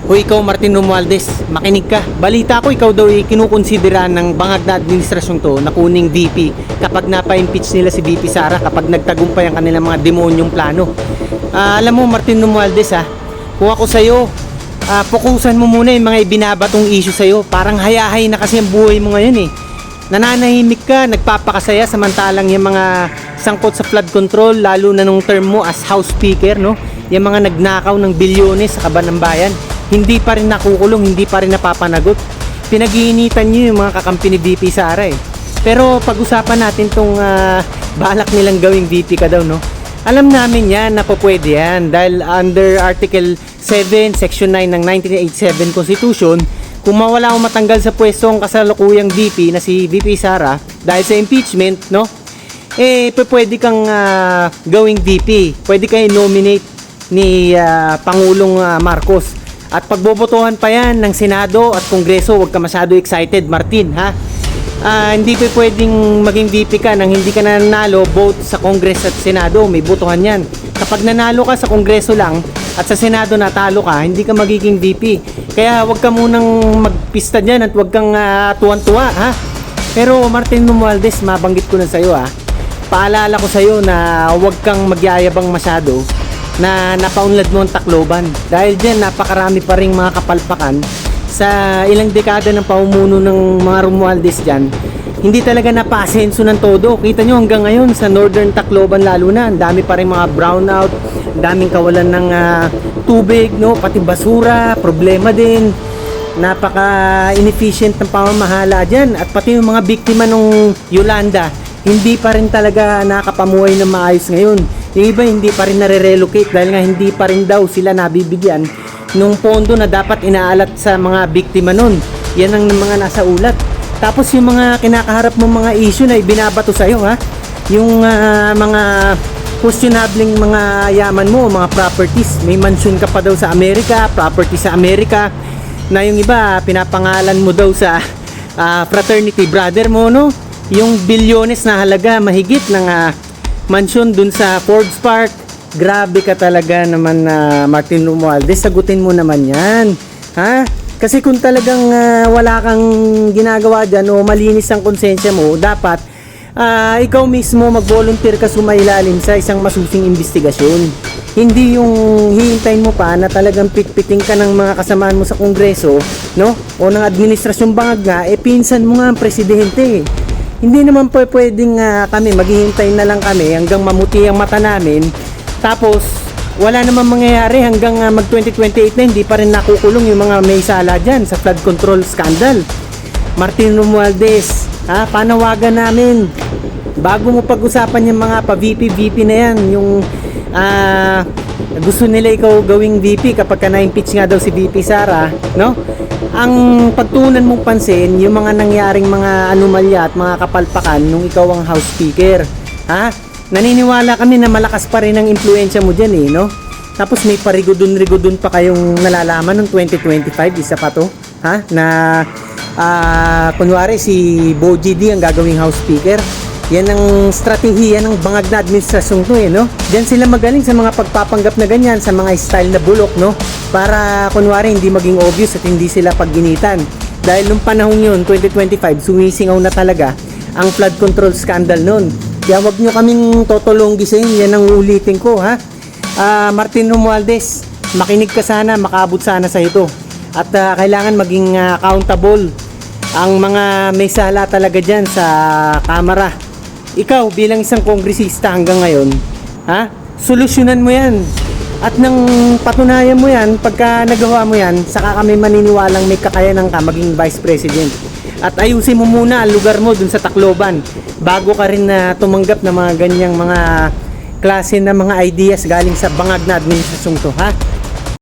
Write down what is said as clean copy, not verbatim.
O ikaw, Martin Romualdez, makinig ka. Balita ko ikaw daw kinukonsidera ng bangag na administrasyong to na kuning VP kapag napa-impeach nila si VP Sara, kapag nagtagumpay ang kanilang mga demonyong plano. Alam mo, Martin Romualdez, kung ako sa'yo, fokusan mo muna yung mga ibinabatong issue sa'yo. Parang hayahay na kasi ang buhay mo ngayon eh. Nananahimik ka, nagpapakasaya, samantalang yung mga sangkot sa flood control, lalo na nung term mo as House Speaker, no? Yung mga nagnakaw ng bilyones sa kaban ng bayan, hindi pa rin nakukulong, hindi pa rin napapanagot. Pinag-iinitan nyo yung mga kakampi ni VP Sara eh. Pero pag-usapan natin tong balak nilang gawing VP ka daw, no? Alam namin yan na pwede yan dahil under Article 7, Section 9 ng 1987 Constitution, kung mawala o matanggal sa pwesto ang kasalukuyang VP na si VP Sara dahil sa impeachment, no? Pwede kang gawing VP. Pwede kayo nominate ni Pangulong Marcos. At pagbobotohan pa yan ng Senado at Kongreso, huwag ka masyado excited, Martin, ha? Hindi pa pwedeng maging VP ka nang hindi ka nanalo both sa Congress at Senado. May botohan yan. Kapag nanalo ka sa Kongreso lang at sa Senado natalo ka, hindi ka magiging VP. Kaya huwag ka munang magpista dyan at huwag kang tuwan-tuwa, ha? Pero Martin Romualdez, mabanggit ko na sa'yo, ha? Paalala ko sa'yo na huwag kang magyayabang masyado na napaunlad mo ang Tacloban. Dahil dyan, napakarami pa rin mga kapalpakan sa ilang dekada ng pamumuno ng mga Romualdez dyan. Hindi talaga napaasenso ng todo. Kita nyo hanggang ngayon sa Northern Tacloban lalo na, ang dami pa rin mga brownout, ang daming kawalan ng tubig, no? Pati basura, problema din. Napaka inefficient ng pamamahala dyan. At pati yung mga biktima ng Yolanda, hindi pa rin talaga nakapamuhay ng maayos ngayon. Yung iba hindi pa rin nare-relocate dahil nga hindi pa rin daw sila nabibigyan nung pondo na dapat inaalat sa mga biktima nun. Yan ang mga nasa ulat. Tapos yung mga kinakaharap mong mga issue na ibinabato sa'yo, ha? Yung mga questionabling mga yaman mo, mga properties. May mansion ka pa daw sa Amerika, property sa Amerika, na yung iba pinapangalan mo daw sa fraternity brother mo, no? Yung bilyones na halaga mahigit ng mansion dun sa Forbes Park. Grabe ka talaga naman Martin Romualdez, sagutin mo naman yan, ha? Kasi kung talagang wala kang ginagawa dyan o malinis ang konsensya mo, dapat ikaw mismo mag-volunteer ka sumailalim sa isang masusing investigasyon. Hindi yung hihintayin mo pa na talagang pitpiting ka ng mga kasamaan mo sa Kongreso, no? O ng administrasyong bangag nga, pinsan mo nga ang presidente. Hindi naman po pwedeng kami maghihintay na lang kami hanggang mamuti ang mata namin, tapos wala namang mangyayari hanggang mag 2028 na hindi pa rin nakukulong yung mga may sala dyan sa flood control scandal. Martin Romualdez, panawagan namin bago mo pag-usapan yung mga pa-VP na yan, yung gusto nila ikaw gawing VP kapag ka na-impeach nga daw si VP Sara, no? Ang pagtuunan mong pansin yung mga nangyaring mga anomalya at mga kapalpakan nung ikaw ang House Speaker, ha? Naniniwala kami na malakas pa rin ang impluensya mo dyan eh, no? Tapos may parigodon-rigodon pa kayong nalalaman ng 2025, isa pa to, ha? Na kunwari si Bo GD ang gagawing House Speaker. Yan ang strategiya ng bangag na administrasyong to eh, no? Diyan sila magaling sa mga pagpapanggap na ganyan, sa mga style na bulok, no? Para kunwari hindi maging obvious at hindi sila pagginitan. Dahil nung panahon yun, 2025, sumisingaw na talaga ang flood control scandal nun. Kaya wag nyo kaming totolonggisin, yan ang ulitin ko, ha? Martin Romualdez, makinig ka sana, makaabot sana sa ito. At kailangan maging accountable ang mga may sala talaga dyan sa Kamara. Ikaw bilang isang kongresista hanggang ngayon, ha? Solusyonan mo yan. At nang patunayan mo yan, pagka nagawa mo yan, saka kami maniniwalang may kakayanan ka maging Vice President. At ayusin mo muna ang lugar mo dun sa Tacloban bago ka rin tumanggap ng mga ganyang mga klase na mga ideas galing sa bangag na administrasyong to, ha?